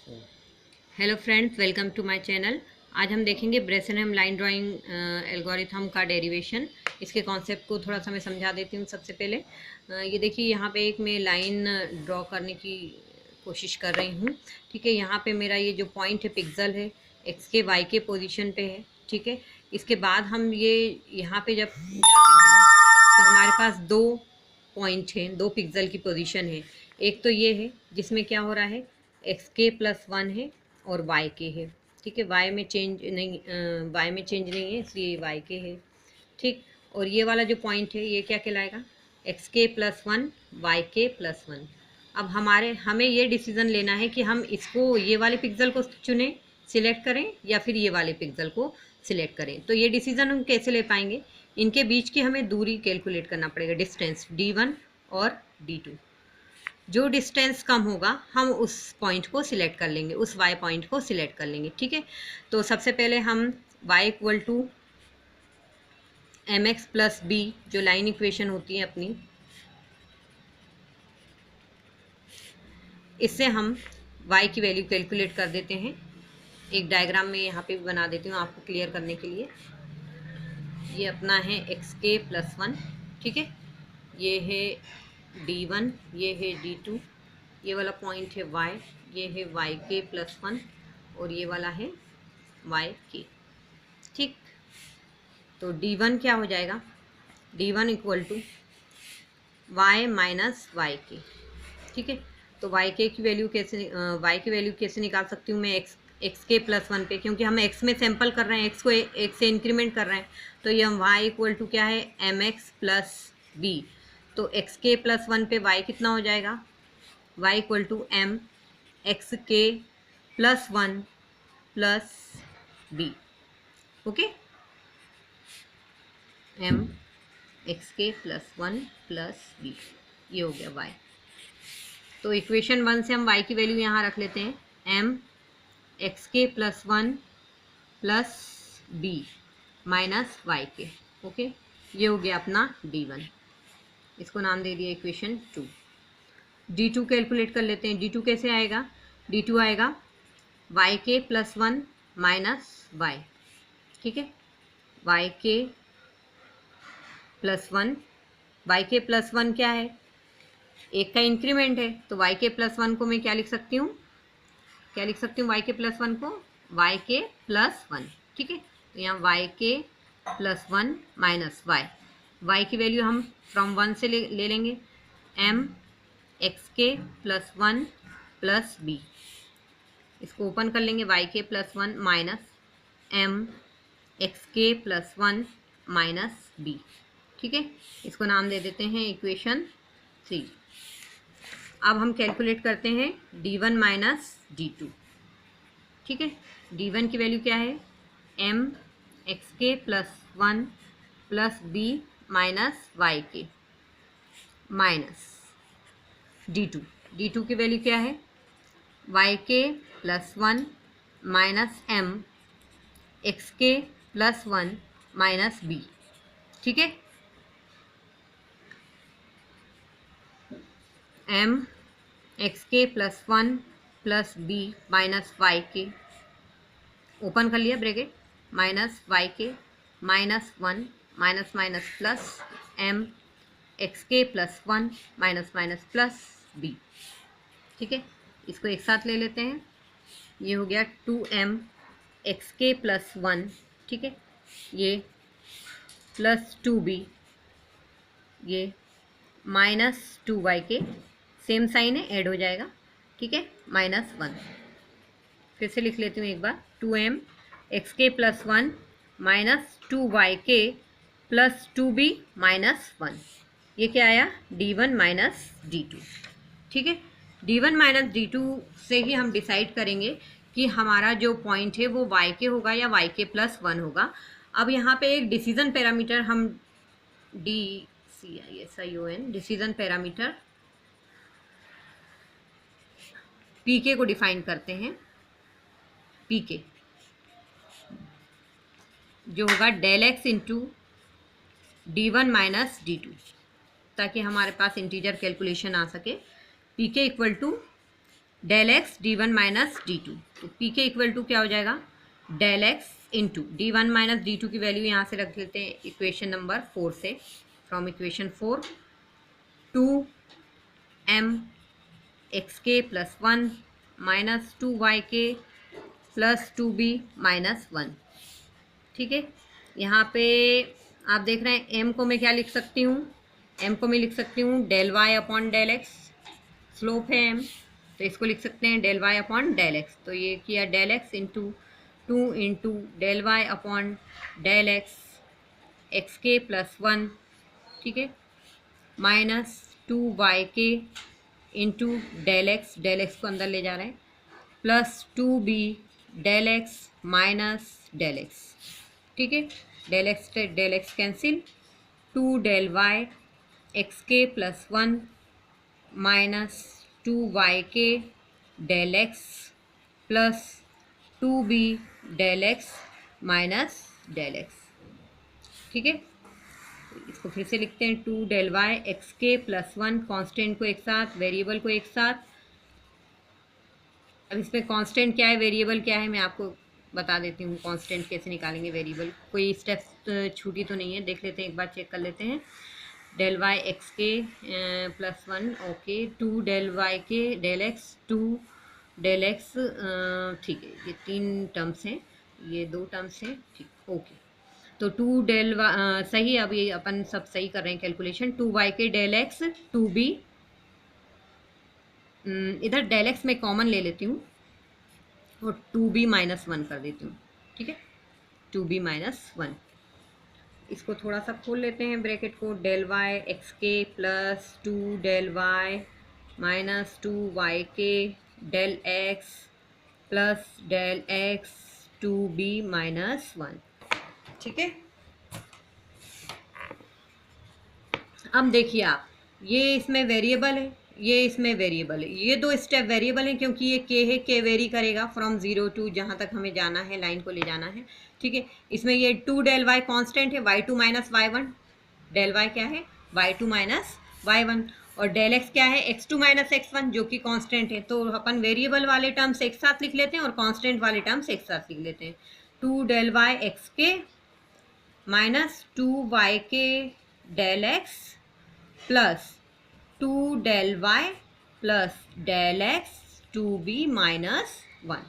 Hello friends, welcome to my channel. आज हम देखेंगे ब्रेसेनहेम लाइन ड्राइंग एल्गोरिथम का डेरिवेशन। इसके कॉन्सेप्ट को थोड़ा सा मैं समझा देती हूँ। सबसे पहले ये देखिए, यहाँ पे एक मैं लाइन ड्रॉ करने की कोशिश कर रही हूँ। ठीक है, यहाँ पे मेरा ये जो पॉइंट है पिक्सल है, एक्स के वाई के पोजीशन पे है। ठीक है, इसके बाद हम ये यहाँ पे जब जाते हैं तो हमारे पास दो पॉइंट हैं, दो पिक्सल की पोजीशन है। एक तो ये है जिसमें क्या हो रहा है, एक्स के प्लस वन है और वाई के है। ठीक है, वाई में चेंज नहीं, वाई में चेंज नहीं है, इसलिए वाई के है। ठीक, और ये वाला जो पॉइंट है ये क्या कहलाएगा, एक्स के प्लस वन वाई के प्लस वन। अब हमें ये डिसीजन लेना है कि हम इसको, ये वाले पिक्सल को चुनें, सिलेक्ट करें, या फिर ये वाले पिक्सल को सिलेक्ट करें। तो ये डिसीजन हम कैसे ले पाएंगे, इनके बीच की हमें दूरी कैलकुलेट करना पड़ेगा, डिस्टेंस D1 और D2। जो डिस्टेंस कम होगा हम उस पॉइंट को सिलेक्ट कर लेंगे, उस वाई पॉइंट को सिलेक्ट कर लेंगे। ठीक है, तो सबसे पहले हम y equal to M x plus b, जो लाइन इक्वेशन होती है अपनी, इससे हम y की वैल्यू कैलकुलेट कर देते हैं। एक डायग्राम में यहाँ पे भी बना देती हूँ आपको क्लियर करने के लिए। ये अपना है एक्स के प्लस वन। ठीक है, ये है D1, ये है D2, ये वाला पॉइंट है y, ये है वाई के प्लस वन, और ये वाला है वाई के। ठीक, तो D1 क्या हो जाएगा, D1 equal to y minus Y के। ठीक है, तो वाई के की वैल्यू कैसे, वाई की वैल्यू कैसे निकाल सकती हूँ मैं, एक्स के प्लस वन पे, क्योंकि हम एक्स में सैंपल कर रहे हैं, एक्स को एक्स से इंक्रीमेंट कर रहे हैं। तो ये हम वाई इक्वल टू क्या है, एम एक्स प्लस बी। तो एक्स के प्लस वन पे वाई कितना हो जाएगा, y equal to M x के plus one plus B. Okay, M x के प्लस वन प्लस बी, ये हो गया y। तो इक्वेशन वन से हम y की वैल्यू यहाँ रख लेते हैं, एम एक्स के plus one plus B minus Y k. Okay, ये हो गया अपना D1। इसको नाम दे दिया इक्वेशन टू। D2 कैलकुलेट कर लेते हैं। D2 कैसे आएगा, D2 आएगा वाई के प्लस वन माइनस वाई। ठीक है, वाई के प्लस वन, वाई के प्लस वन क्या है, एक का इंक्रीमेंट है, तो वाई के प्लस वन को मैं क्या लिख सकती हूँ, क्या लिख सकती हूँ वाई के प्लस वन को, वाई के प्लस वन। ठीक है, तो यहाँ वाई के plus one minus y, y की वैल्यू हम फ्रॉम वन से ले लेंगे, एम एक्स के प्लस वन प्लस बी। इसको ओपन कर लेंगे, वाई के plus one minus M x के प्लस वन माइनस बी। ठीक है, इसको नाम दे देते हैं इक्वेशन थ्री। अब हम कैलकुलेट करते हैं D1 माइनस D2। ठीक है, D1 की वैल्यू क्या है, एम एक्स के plus one plus B minus Y के माइनस D2। D2 की वैल्यू क्या है, वाई के plus one minus M x के प्लस वन माइनस बी। ठीक है, एम एक्स के plus one plus B minus Y के, ओपन कर लिया ब्रैकेट, माइनस वाई के minus one minus minus plus M x के plus one minus minus plus B. ठीक है, इसको एक साथ ले लेते हैं, ये हो गया टू एम एक्स के प्लस वन। ठीक है, ये प्लस टू बी, ये माइनस टू वाई के, सेम साइन है, ऐड हो जाएगा। ठीक है, माइनस वन। फिर से लिख लेती हूँ एक बार, टू एम एक्स के plus one minus two y के plus two b minus one. ये क्या आया, D1 माइनस D2। ठीक है, D1 माइनस D2 से ही हम डिसाइड करेंगे कि हमारा जो पॉइंट है वो y के होगा या y के प्लस वन होगा। अब यहाँ पे एक डिसीजन पैरामीटर हम DCISION डिसीजन पैरामीटर PK को डिफाइन करते हैं। PK जो होगा del x into D1 minus D2, ताकि हमारे पास इंटीजर कैलकुलेशन आ सके। PK equal to del x d one minus d two. तो पी के इक्वल टू क्या हो जाएगा, del x into d one minus d two की वैल्यू यहाँ से रख लेते हैं इक्वेशन नंबर 4 से, from equation 4 two M x के plus 1 minus 2y k plus 2b minus 1। ठीक है, यहाँ पे आप देख रहे हैं m को मैं क्या लिख सकती हूँ, m को मैं लिख सकती हूँ del y upon del x, slope है m, तो इसको लिख सकते हैं del y upon del x. तो ये किया del x into 2 into del y upon del x x के प्लस 1, ठीक है, माइनस 2y के इंटू डेल एक्स को अंदर ले जा रहे हैं, plus 2b del x minus del x. ठीक है, del x cancel, 2 del y x के प्लस 1 माइनस 2y के del x plus 2b del x minus del x. ठीक है, इसको फिर से लिखते हैं 2 डेल वाई एक्स के प्लस 1, कांस्टेंट को एक साथ, वेरिएबल को एक साथ। अब इसमें कांस्टेंट क्या है, वेरिएबल क्या है, मैं आपको बता देती हूँ कांस्टेंट कैसे निकालेंगे वेरिएबल। कोई स्टेप्स छूटी तो नहीं है, देख लेते हैं, एक बार चेक कर लेते हैं। डेल वाई एक्स के प्लस 1, ओके, 2 डेल वाई के डेल एक्स, 2 डेल एक्स, ठीक है, ये 3 टर्म्स हैं, ये 2 टर्म्स हैं, ठीक, ओके। तो 2 डेल सही, अब ये अपन सब सही कर रहे हैं कैलकुलेशन। 2y के डेल एक्स, 2b, इधर डेल एक्स में कॉमन ले लेती हूँ और 2b माइनस 1 कर देती हूँ। ठीक है, 2b माइनस 1, इसको थोड़ा सा खोल लेते हैं ब्रैकेट को, डेल वाई एक्स के plus 2 del y minus 2y के del x plus del x 2b minus 1। ठीक है, अब देखिए आप, ये इसमें वेरिएबल है, ये इसमें वेरिएबल है, ये 2 स्टेप वेरिएबल हैं क्योंकि ये के है, के वेरी करेगा फ्रॉम 0 टू जहाँ तक हमें जाना है, लाइन को ले जाना है। ठीक है, इसमें ये 2 डेल वाई कॉन्स्टेंट है, y2 minus y1, del Y क्या है, y2 माइनस y1, और डेल एक्स क्या है, x2 माइनस x1 जो कि कांस्टेंट है। तो अपन वेरिएबल वाले टर्म्स एक साथ लिख लेते हैं और कांस्टेंट वाले टर्म्स एक साथ लिख लेते हैं। 2 डेल वाई एक्स के माइनस 2y के del x plus 2 del y plus del x 2b minus 1।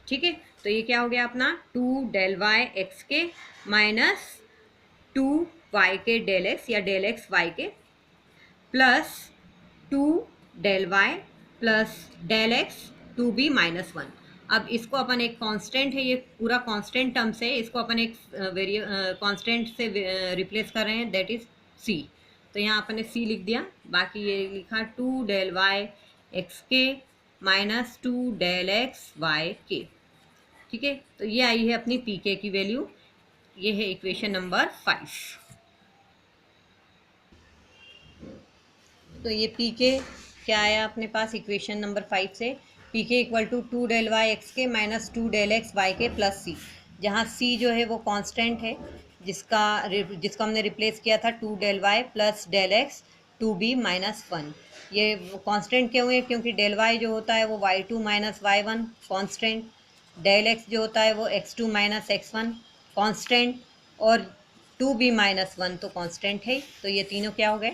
ठीक है, तो ये क्या हो गया अपना, 2 डेल वाई एक्स के माइनस 2y के डेल एक्स या डेल एक्स वाई के plus 2 del y plus del x 2b minus 1। अब इसको अपन एक कांस्टेंट है, ये पूरा कांस्टेंट टर्म्स है, इसको अपन एक कांस्टेंट से रिप्लेस कर रहे हैं, दैट इज c। तो यहाँ अपन ने c लिख दिया, बाकी ये लिखा 2 डेल वाई एक्स के माइनस 2 डेल एक्स वाई के। ठीक है, तो ये आई है अपनी पी के की वैल्यू, ये है इक्वेशन नंबर 5। तो ये पी के क्या आया अपने पास इक्वेशन नंबर 5 से, पी के equal to 2 del y x के माइनस 2 डेल एक्स वाई के प्लस सी, जहाँ सी जो है वो कांस्टेंट है जिसको हमने रिप्लेस किया था 2 del y plus del x 2b minus 1। ये कांस्टेंट क्यों है, क्योंकि डेल वाई जो होता है वो y2 minus y1 constant, del x जो होता है वो x2 माइनस x1 कांस्टेंट, और 2b माइनस 1 तो कांस्टेंट है। तो ये तीनों क्या हो गए,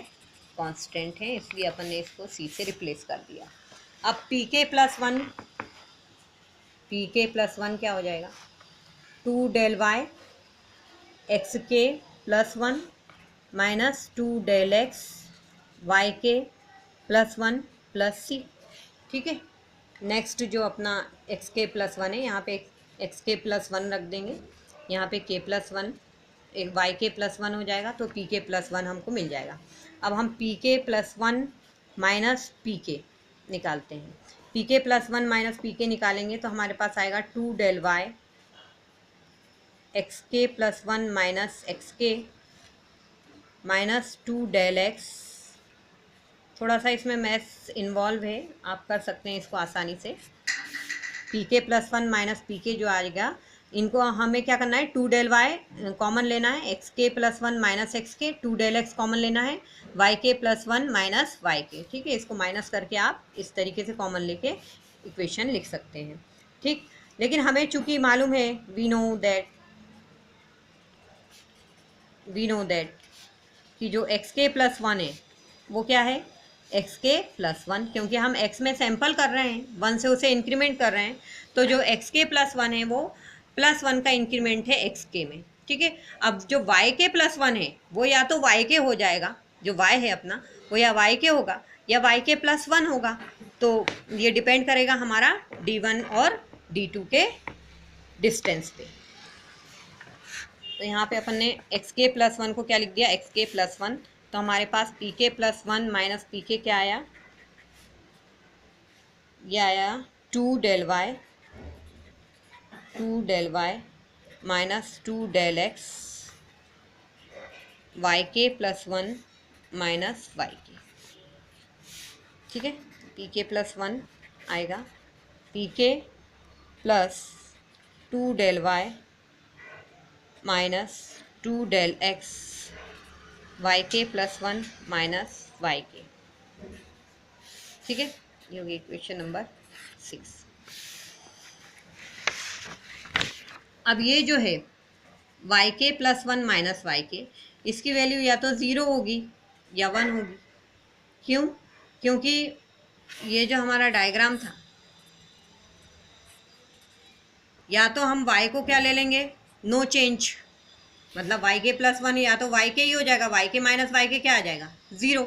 कांस्टेंट है, इसलिए अपन ने इसको c से रिप्लेस कर दिया। अब pk प्लस 1 क्या हो जाएगा, 2 डेल वाई एक्स के plus 1 minus 2 del x y के प्लस 1 प्लस सी। ठीक है, नेक्स्ट जो अपना एक्स के प्लस 1 है, यहाँ पे एक्स के प्लस 1 रख देंगे, यहाँ पे के प्लस 1, एक वाई के प्लस 1 हो जाएगा, तो पी के प्लस 1 हमको मिल जाएगा। अब हम पी के प्लस 1 माइनस पी के निकालते हैं, पी के प्लस 1 माइनस पी के निकालेंगे तो हमारे पास आएगा 2 डेल वाई एक्स के प्लस 1 माइनस एक्स के माइनस 2 डेल एक्स। थोड़ा सा इसमें मैथ्स इन्वॉल्व है, आप कर सकते हैं इसको आसानी से। पी के प्लस 1 माइनस पी के जो आएगा, इनको हमें क्या करना है, 2 डेल वाई कॉमन लेना है, एक्स के प्लस 1 माइनस एक्स के, 2 डेल एक्स कॉमन लेना है, वाई के प्लस 1 माइनस वाई के। ठीक है, इसको माइनस करके आप इस तरीके से कॉमन लेके इक्वेशन लिख सकते हैं, ठीक। लेकिन हमें चूंकि मालूम है, वी नो दैट कि जो एक्स के प्लस वन है वो क्या है, एक्स के प्लस वन, क्योंकि हम एक्स में सैंपल कर रहे हैं, वन से उसे इंक्रीमेंट कर रहे हैं, तो जो एक्स के प्लस वन है वो प्लस वन का इंक्रीमेंट है एक्स के में, ठीक है। अब जो वाई के प्लस वन है वो या तो वाई के हो जाएगा, जो वाई है अपना वो या वाई के होगा या वाई के प्लस वन होगा, तो ये डिपेंड करेगा हमारा D1 और D2 के डिस्टेंस पे। तो यहाँ पे अपन ने एक्स के प्लस वन को क्या लिख दिया, एक्स के प्लस वन, तो हमारे पास पी के प्लस वन माइनस पी के क्या आया, ये आया 2 del y minus 2 del x y के प्लस वन माइनस वाई के, ठीक है। पी के प्लस वन आएगा पी के plus 2 del y minus 2 del x y के प्लस वन माइनस वाई के, ठीक है। ये होगी इक्वेशन नंबर 6। अब ये जो है वाई के प्लस वन माइनस वाई के, इसकी वैल्यू या तो 0 होगी या 1 होगी। क्यों? क्योंकि ये जो हमारा डायग्राम था, या तो हम y को क्या ले लेंगे, नो चेंज, मतलब y के प्लस वन या तो y के ही हो जाएगा, y के माइनस y के क्या आ जाएगा 0,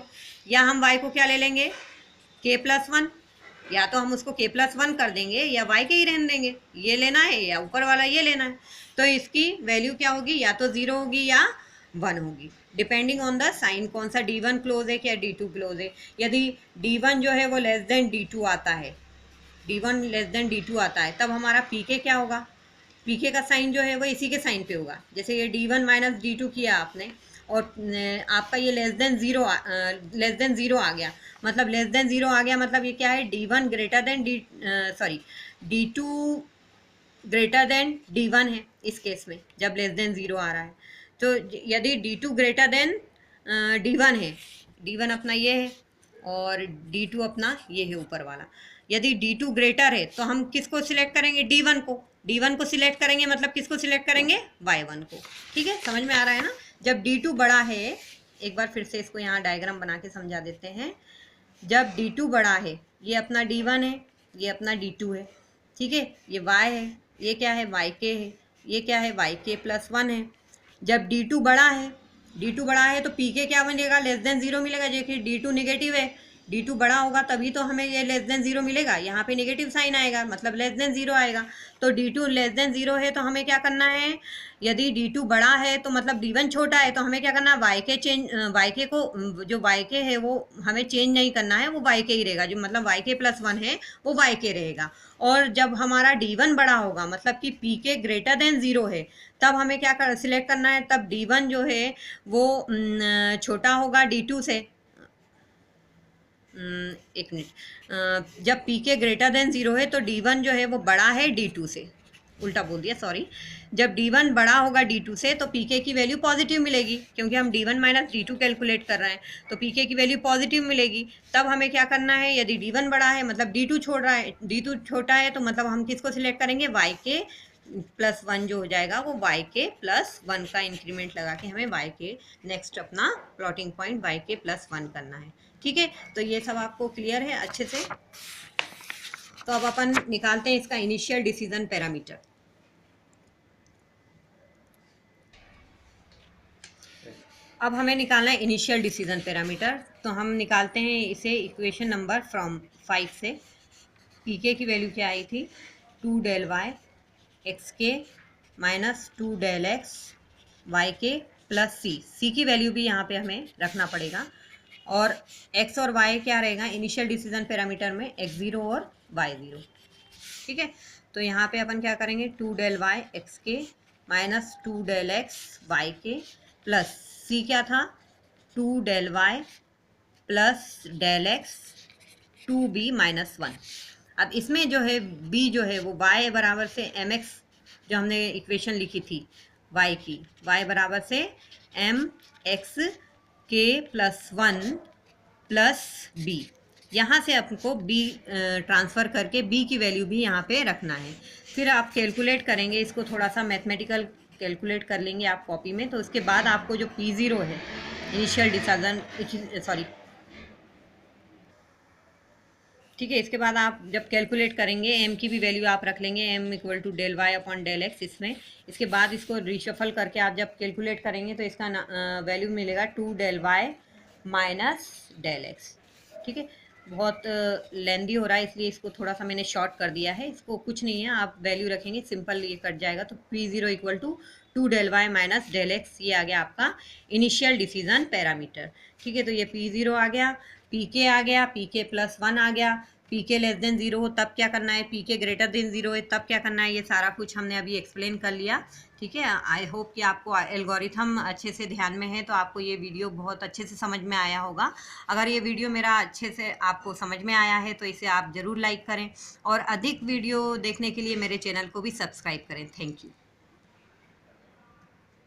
या हम y को क्या ले लेंगे k प्लस वन, या तो हम उसको k प्लस वन कर देंगे या y के ही रहने देंगे, ये लेना है या ऊपर वाला ये लेना है। तो इसकी वैल्यू क्या होगी, या तो 0 होगी या 1 होगी, डिपेंडिंग ऑन द साइन, कौन सा D1 क्लोज है क्या D2 क्लोज है। यदि D1 जो है वो लेस देन D2 आता है, D1 लेस देन D2 आता है, तब हमारा PK क्या होगा, PK का साइन जो है वो इसी के साइन पे होगा। जैसे ये D1 माइनस D2 किया आपने और आपका ये लेस देन ज़ीरो आ गया, मतलब लेस देन ज़ीरो आ गया, मतलब ये क्या है, D1 greater than D2 greater than D1 है इस केस में, जब लेस देन ज़ीरो आ रहा है। तो यदि D2 ग्रेटर देन D1 है, D1 अपना ये है और D2 अपना ये है ऊपर वाला, यदि D2 ग्रेटर है तो हम किसको सिलेक्ट करेंगे, D1 को सिलेक्ट करेंगे, मतलब किसको सिलेक्ट करेंगे, Y1 को, ठीक है। समझ में आ रहा है ना। जब D2 बड़ा है, एक बार फिर से इसको यहाँ डायग्राम बना के समझा देते हैं। जब D2 बड़ा है, ये अपना D1 है, ये अपना D2 है, ठीक है, ये Y है, ये क्या है YK है, ये क्या है YK प्लस वन है। जब D2 बड़ा है तो PK क्या मिलेगा, लेस देन 0 मिलेगा। देखिए D2 नेगेटिव है, D2 बड़ा होगा तभी तो हमें ये लेस देन 0 मिलेगा, यहाँ पे नेगेटिव साइन आएगा मतलब लेस देन 0 आएगा। तो D2 लेस देन 0 है तो हमें क्या करना है, यदि D2 बड़ा है तो मतलब D1 छोटा है, तो हमें क्या करना है, YK को, जो YK है वो हमें चेंज नहीं करना है, वो YK ही रहेगा, जो मतलब YK प्लस वन है वो YK रहेगा। और जब हमारा D1 बड़ा होगा, मतलब कि PK ग्रेटर देन 0 है, तब हमें क्या सिलेक्ट करना है, तब D1 जो है वो छोटा होगा D2 से। एक मिनट, जब PK ग्रेटर देन 0 है तो D1 जो है वो बड़ा है D2 से, उल्टा बोल दिया सॉरी। जब D1 बड़ा होगा D2 से तो PK की वैल्यू पॉजिटिव मिलेगी, क्योंकि हम D1 माइनस D2 कैलकुलेट कर रहे हैं, तो PK की वैल्यू पॉजिटिव मिलेगी। तब हमें क्या करना है, यदि D1 बड़ा है मतलब D2 छोटा है, तो मतलब हम किसको सिलेक्ट करेंगे, YK प्लस वन जो हो जाएगा वो YK प्लस वन का इंक्रीमेंट लगा के हमें YK नेक्स्ट अपना plotting point YK plus one करना है, ठीक है। तो ये सब आपको क्लियर है अच्छे से। तो अब अपन निकालते हैं इसका इनिशियल डिसीजन पैरामीटर। अब हमें निकालना है इनिशियल डिसीजन पैरामीटर, तो हम निकालते हैं इसे इक्वेशन नंबर फ्रॉम 5 से। PK की वैल्यू क्या आई थी, 2 del y XK minus 2 del x YK plus C की वैल्यू भी यहाँ पे हमें रखना पड़ेगा, और x और y क्या रहेगा इनिशियल डिसीजन पैरामीटर में, x0 और y0, ठीक है। तो यहाँ पे अपन क्या करेंगे, 2 del y XK minus 2 del x YK plus C क्या था, 2 del y plus del x 2b minus 1। अब इसमें जो है b जो है वो y बराबर से mx, जो हमने इक्वेशन लिखी थी y की, y बराबर से mx k plus 1 plus b, यहाँ से आपको b ट्रांसफ़र करके b की वैल्यू भी यहाँ पे रखना है। फिर आप कैलकुलेट करेंगे इसको, थोड़ा सा मैथमेटिकल कैलकुलेट कर लेंगे आप कॉपी में। तो उसके बाद आपको जो P0 है, इनिशियल डिसीजन, सॉरी, ठीक है, इसके बाद आप जब कैलकुलेट करेंगे m की भी वैल्यू आप रख लेंगे, m equal to del y upon del x इसमें। इसके बाद इसको रिशफल करके आप जब कैलकुलेट करेंगे तो इसका वैल्यू मिलेगा 2 del y minus del x. ठीक है, बहुत लेंदी हो रहा है इसलिए इसको थोड़ा सा मैंने शॉर्ट कर दिया है। इसको कुछ नहीं है, आप वैल्यू रखेंगे, सिंपल ये कट जाएगा। तो P0 equal to 2 del y minus del x, ये आ गया आपका इनिशियल डिसीजन पैरामीटर। ठीक है, तो ये P0 आ गया, पीके आ गया, पीके प्लस 1 आ गया। पीके लेस देन 0 हो तब क्या करना है, पीके ग्रेटर देन 0 है तब क्या करना है, ये सारा कुछ हमने अभी एक्सप्लेन कर लिया। ठीक है, आई होप कि आपको एल्गोरिथम अच्छे से ध्यान में है, तो आपको ये वीडियो बहुत अच्छे से समझ में आया होगा। अगर ये वीडियो मेरा अच्छे से आपको समझ में आया है तो इसे आप ज़रूर लाइक करें, और अधिक वीडियो देखने के लिए मेरे चैनल को भी सब्सक्राइब करें। Thank you.